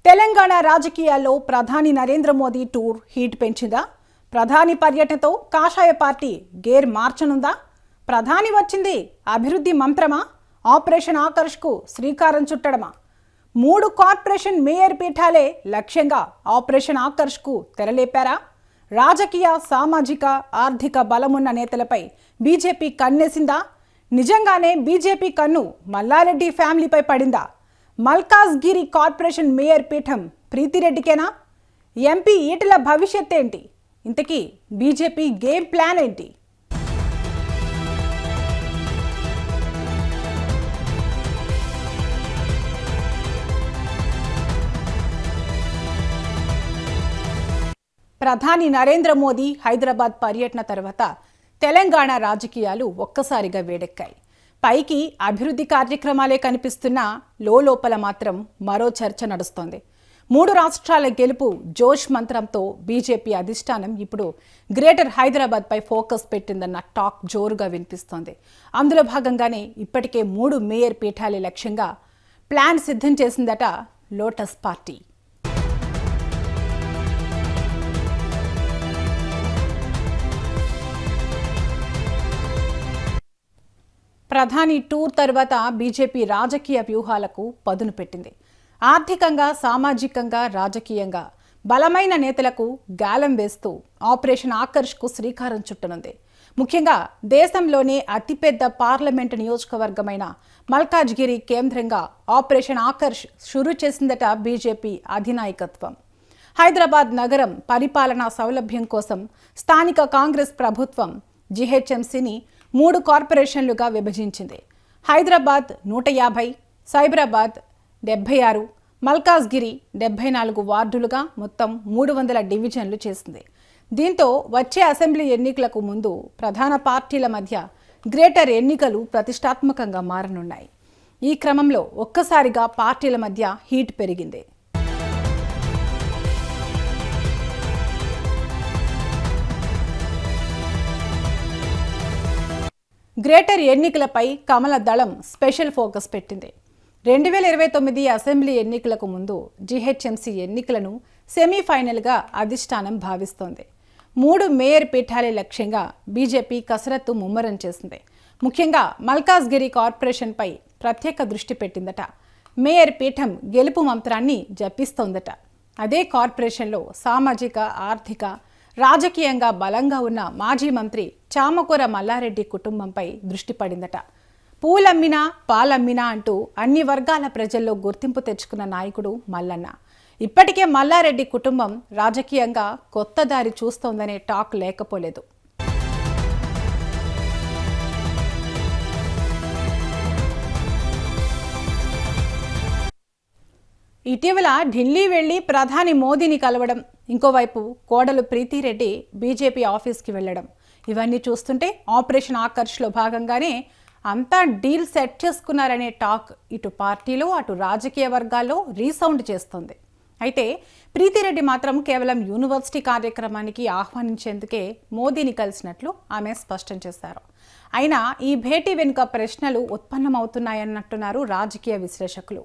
తెలంగాణ రాజకీయాల్లో ప్రధాని Narendra Modi tour heat పెంచిందా? ప్రధాని పర్యటనతో కాషాయ పార్టీ గేర్ మార్చనుందా? ప్రధాని వచ్చింది అభివృద్ధి మంత్రమా? ఆపరేషన్ ఆకర్ష్కు శ్రీకారం చుట్టడమా? 3 కార్పొరేషన్ మేయర్ పీఠాలే లక్ష్యంగా ఆపరేషన్ ఆకర్ష్కు తెరలేపారా? రాజకీయ, సామాజిక, ఆర్థిక బలమున్న నేతలపై బీజేపీ కన్నేసిందా? నిజంగానే బీజేపీ కన్ను మల్లారెడ్డి ఫ్యామిలీపై పడిందా? మల్కాజ్గిరి కార్పొరేషన్ మేయర్ పీఠం ప్రీతిరెడ్డికేనా? ఎంపీ ఈటల భవిష్యత్ ఏంటి? ఇంతకీ బీజేపీ గేమ్ ప్లాన్ ఏంటి? ప్రధాని నరేంద్ర మోదీ హైదరాబాద్ పర్యటన తర్వాత తెలంగాణ రాజకీయాలు ఒక్కసారిగా వేడెక్కాయి. పైకి అభివృద్ధి కార్యక్రమాలే కనిపిస్తున్నా లోపల మాత్రం మరో చర్చ నడుస్తోంది. 3 రాష్ట్రాల గెలుపు జోష్ మంత్రంతో బీజేపీ అధిష్టానం ఇప్పుడు గ్రేటర్ హైదరాబాద్పై ఫోకస్ పెట్టిందన్న టాక్ జోరుగా వినిపిస్తోంది. అందులో భాగంగానే ఇప్పటికే 3 మేయర్ పీఠాలే లక్ష్యంగా ప్లాన్ సిద్ధం చేసిందట లోటస్ పార్టీ. ప్రధాని టూర్ తర్వాత బీజేపీ రాజకీయ వ్యూహాలకు పదును పెట్టింది. ఆర్థికంగా, సామాజికంగా, రాజకీయంగా బలమైన నేతలకు గాలం వేస్తూ ఆపరేషన్ ఆకర్ష్కు శ్రీకారం చుట్టనుంది. ముఖ్యంగా దేశంలోనే అతిపెద్ద పార్లమెంటు నియోజకవర్గమైన మల్కాజ్గిరి కేంద్రంగా ఆపరేషన్ ఆకర్ష్ షురూ చేసిందట బీజేపీ అధినాయకత్వం. హైదరాబాద్ నగరం పరిపాలనా సౌలభ్యం కోసం స్థానిక కాంగ్రెస్ ప్రభుత్వం జీహెచ్ఎంసీని 3 కార్పొరేషన్లుగా విభజించింది. హైదరాబాద్ 150, సైబరాబాద్ 76, మల్కాజ్గిరి 74 వార్డులుగా మొత్తం 300 డివిజన్లు చేసింది. దీంతో వచ్చే అసెంబ్లీ ఎన్నికలకు ముందు ప్రధాన పార్టీల మధ్య గ్రేటర్ ఎన్నికలు ప్రతిష్టాత్మకంగా మారనున్నాయి. ఈ క్రమంలో ఒక్కసారిగా పార్టీల మధ్య హీట్ పెరిగింది. గ్రేటర్ ఎన్నికలపై కమల దళం స్పెషల్ ఫోకస్ పెట్టింది. 2029 అసెంబ్లీ ఎన్నికలకు ముందు జీహెచ్ఎంసీ ఎన్నికలను సెమీఫైనల్గా అధిష్టానం భావిస్తోంది. 3 మేయర్ పీఠాలే లక్ష్యంగా బీజేపీ కసరత్తు ముమ్మరం చేసింది. ముఖ్యంగా మల్కాజ్గిరి కార్పొరేషన్పై ప్రత్యేక దృష్టి పెట్టిందట. మేయర్ పీఠం గెలుపు మంత్రాన్ని జపిస్తోందట. అదే కార్పొరేషన్లో సామాజిక, ఆర్థిక, రాజకీయంగా బలంగా ఉన్న మాజీ మంత్రి చామకూర మల్లారెడ్డి కుటుంబంపై దృష్టి పడిందట. పూలమ్మినా పాలమ్మినా అంటూ అన్ని వర్గాల ప్రజల్లో గుర్తింపు తెచ్చుకున్న నాయకుడు మల్లన్న. ఇప్పటికే మల్లారెడ్డి కుటుంబం రాజకీయంగా కొత్త దారి చూస్తోందనే టాక్ లేకపోలేదు. ఇటీవల ఢిల్లీ వెళ్లి ప్రధాని మోదీని కలవడం, ఇంకోవైపు కోడలు ప్రీతిరెడ్డి బీజేపీ ఆఫీస్కి వెళ్లడం, ఇవన్నీ చూస్తుంటే ఆపరేషన్ ఆకర్ష్లో భాగంగానే అంతా డీల్ సెట్ చేసుకున్నారనే టాక్ ఇటు పార్టీలో అటు రాజకీయ వర్గాల్లో రీసౌండ్ చేస్తుంది. అయితే ప్రీతిరెడ్డి మాత్రం కేవలం యూనివర్సిటీ కార్యక్రమానికి ఆహ్వానించేందుకే మోదీని కలిసినట్లు ఆమె స్పష్టం చేశారు. అయినా ఈ భేటీ వెనుక ప్రశ్నలు ఉత్పన్నమవుతున్నాయన్నట్టున్నారు రాజకీయ విశ్లేషకులు.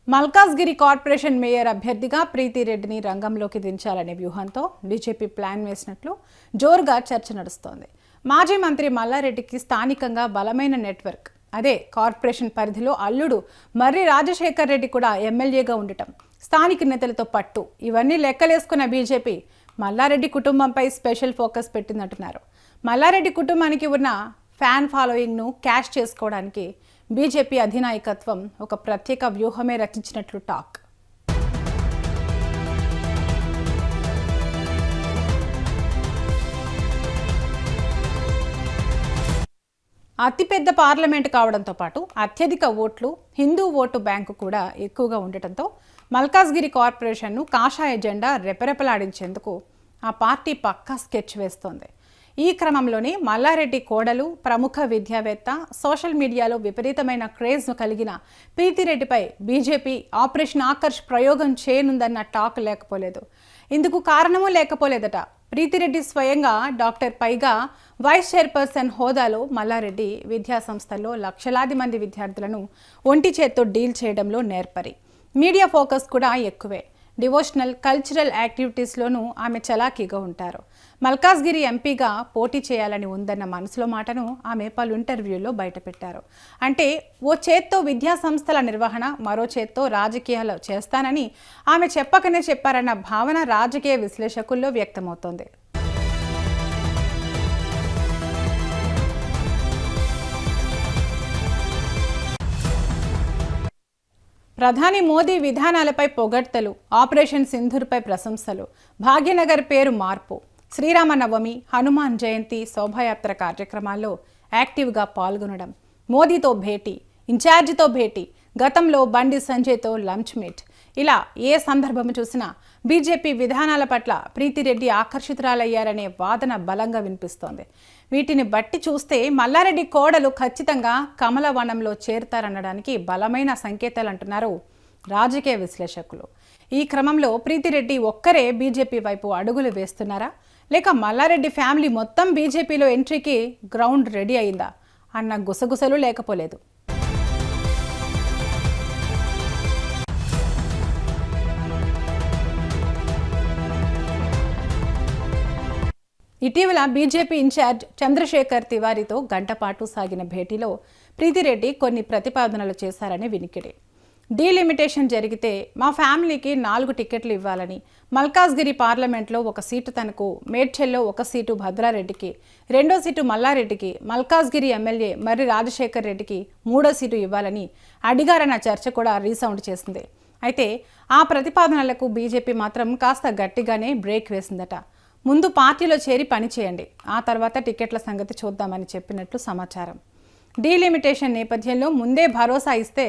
మల్కాజ్గిరి కార్పొరేషన్ మేయర్ అభ్యర్థిగా ప్రీతిరెడ్డిని రంగంలోకి దించాలనే వ్యూహంతో బీజేపీ ప్లాన్ వేసినట్లు జోరుగా చర్చ నడుస్తోంది. మాజీ మంత్రి మల్లారెడ్డికి స్థానికంగా బలమైన నెట్వర్క్, అదే కార్పొరేషన్ పరిధిలో అల్లుడు మర్రి రాజశేఖర్ రెడ్డి కూడా ఎమ్మెల్యేగా ఉండటం, స్థానిక నేతలతో పట్టు, ఇవన్నీ లెక్కలేసుకున్న బీజేపీ మల్లారెడ్డి కుటుంబంపై స్పెషల్ ఫోకస్ పెట్టిందంటున్నారు. మల్లారెడ్డి కుటుంబానికి ఉన్న ఫ్యాన్ ఫాలోయింగ్ను క్యాష్ చేసుకోవడానికి బీజేపీ అధినాయకత్వం ఒక ప్రత్యేక వ్యూహమే రచించినట్లు టాక్. అతిపెద్ద పార్లమెంట్ కావడంతో పాటు అత్యధిక ఓట్లు హిందూ ఓటు బ్యాంకు కూడా ఎక్కువగా ఉండటంతో మల్కాజ్గిరి కార్పొరేషన్ను కాషాయ జెండా రెపరెపలాడించేందుకు ఆ పార్టీ పక్కా స్కెచ్ వేస్తోంది. ఈ క్రమంలోనే మల్లారెడ్డి కోడలు, ప్రముఖ విద్యావేత్త, సోషల్ మీడియాలో విపరీతమైన క్రేజ్ను కలిగిన ప్రీతిరెడ్డిపై బీజేపీ ఆపరేషన్ ఆకర్ష్ ప్రయోగం చేయనుందన్న టాక్ లేకపోలేదు. ఇందుకు కారణమూ లేకపోలేదట. ప్రీతిరెడ్డి స్వయంగా డాక్టర్ పైగా వైస్ చైర్పర్సన్ హోదాలో మల్లారెడ్డి విద్యా సంస్థల్లో లక్షలాది మంది విద్యార్థులను ఒంటి చేత్తో డీల్ చేయడంలో నేర్పరి. మీడియా ఫోకస్ కూడా ఎక్కువే. డివోషనల్ కల్చరల్ యాక్టివిటీస్లోనూ ఆమె చలాకీగా ఉంటారు. మల్కాజ్గిరి ఎంపీగా పోటీ చేయాలని ఉందన్న మనసులో మాటను ఆమె పలు ఇంటర్వ్యూల్లో బయటపెట్టారు. అంటే ఓ చేత్తో విద్యా సంస్థల నిర్వహణ, మరో చేత్తో రాజకీయాలు చేస్తానని ఆమె చెప్పకనే చెప్పారన్న భావన రాజకీయ విశ్లేషకుల్లో వ్యక్తమవుతోంది. ప్రధాని మోదీ విధానాలపై పొగడ్తలు, ఆపరేషన్ సింధూర్పై ప్రశంసలు, భాగ్యనగర్ పేరు మార్పు, శ్రీరామనవమి, హనుమాన్ జయంతి శోభాయాత్ర కార్యక్రమాల్లో యాక్టివ్గా పాల్గొనడం, మోదీతో భేటీ, ఇన్ఛార్జితో భేటీ, గతంలో బండి సంజయ్తో లంచ్ మీట్, ఇలా ఏ సందర్భం చూసినా బీజేపీ విధానాల పట్ల ప్రీతిరెడ్డి ఆకర్షితురాలయ్యారనే వాదన బలంగా వినిపిస్తోంది. వీటిని బట్టి చూస్తే మల్లారెడ్డి కోడలు ఖచ్చితంగా కమలవనంలో చేరుతారనడానికి బలమైన సంకేతాలంటున్నారు రాజకీయ విశ్లేషకులు. ఈ క్రమంలో ప్రీతిరెడ్డి ఒక్కరే బీజేపీ వైపు అడుగులు వేస్తున్నారా, లేక మల్లారెడ్డి ఫ్యామిలీ మొత్తం బీజేపీలో ఎంట్రీకి గ్రౌండ్ రెడీ అయిందా అన్న గుసగుసలు లేకపోలేదు. ఇటీవల బీజేపీ ఇన్ఛార్జ్ చంద్రశేఖర్ తివారీతో గంటపాటు సాగిన భేటీలో ప్రీతిరెడ్డి కొన్ని ప్రతిపాదనలు చేశారని వినికిడి. డీలిమిటేషన్ జరిగితే మా ఫ్యామిలీకి 4 టికెట్లు ఇవ్వాలని, మల్కాజ్గిరి పార్లమెంట్లో 1 సీటు తనకు, మేడ్చల్లో 1 సీటు భద్రారెడ్డికి, 2వ సీటు మల్లారెడ్డికి, మల్కాజ్గిరి ఎమ్మెల్యే మర్రి రాజశేఖర్ రెడ్డికి 3వ సీటు ఇవ్వాలని అడిగారన్న చర్చ కూడా రీసౌండ్ చేసింది. అయితే ఆ ప్రతిపాదనలకు బీజేపీ మాత్రం కాస్త గట్టిగానే బ్రేక్ వేసిందట. ముందు పార్టీలో చేరి పనిచేయండి, ఆ తర్వాత టికెట్ల సంగతి చూద్దామని చెప్పినట్లు సమాచారం. డీలిమిటేషన్ నేపథ్యంలో ముందే భరోసా ఇస్తే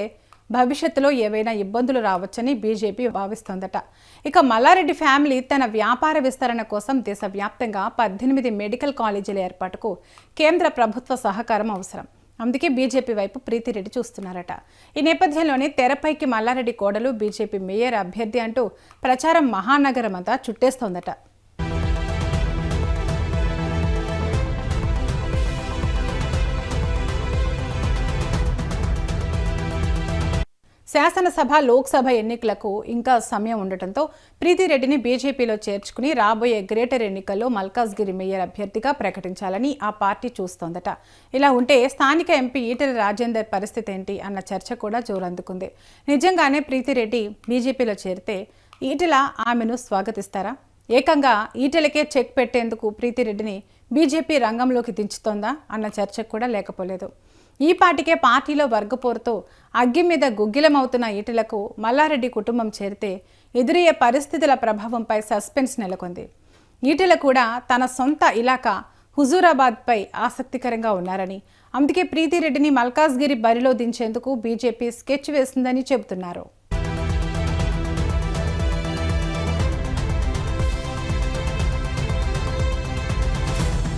భవిష్యత్తులో ఏవైనా ఇబ్బందులు రావచ్చని బీజేపీ భావిస్తోందట. ఇక మల్లారెడ్డి ఫ్యామిలీ తన వ్యాపార విస్తరణ కోసం దేశవ్యాప్తంగా 18 మెడికల్ కాలేజీల ఏర్పాటుకు కేంద్ర ప్రభుత్వ సహకారం అవసరం. అందుకే బీజేపీ వైపు ప్రీతిరెడ్డి చూస్తున్నారట. ఈ నేపథ్యంలోనే తెరపైకి మల్లారెడ్డి కోడలు బీజేపీ మేయర్ అభ్యర్థి అంటూ ప్రచారం మహానగరం అంతా చుట్టేస్తోందట. శాసనసభ, లోక్సభ ఎన్నికలకు ఇంకా సమయం ఉండటంతో ప్రీతిరెడ్డిని బీజేపీలో చేర్చుకుని రాబోయే గ్రేటర్ ఎన్నికల్లో మల్కాజ్గిరి మేయర్ అభ్యర్థిగా ప్రకటించాలని ఆ పార్టీ చూస్తోందట. ఇలా ఉంటే స్థానిక ఎంపీ ఈటెల రాజేందర్ పరిస్థితి ఏంటి అన్న చర్చ కూడా జోరందుకుంది. నిజంగానే ప్రీతిరెడ్డి బీజేపీలో చేరితే ఈటెల ఆమెను స్వాగతిస్తారా? ఏకంగా ఈటెలకే చెక్ పెట్టేందుకు ప్రీతిరెడ్డిని బీజేపీ రంగంలోకి దించుతోందా అన్న చర్చ కూడా లేకపోలేదు. ఈ పాటికే పార్టీలో వర్గపోరుతో అగ్గి మీద గుగ్గిలమవుతున్న ఈటెలకు మల్లారెడ్డి కుటుంబం చేరితే ఎదురయ్యే పరిస్థితుల ప్రభావంపై సస్పెన్స్ నెలకొంది. ఈటెల కూడా తన సొంత ఇలాకా హుజూరాబాద్పై ఆసక్తికరంగా ఉన్నారని, అందుకే ప్రీతిరెడ్డిని మల్కాజ్గిరి బరిలో దించేందుకు బీజేపీ స్కెచ్ వేసిందని చెబుతున్నారు.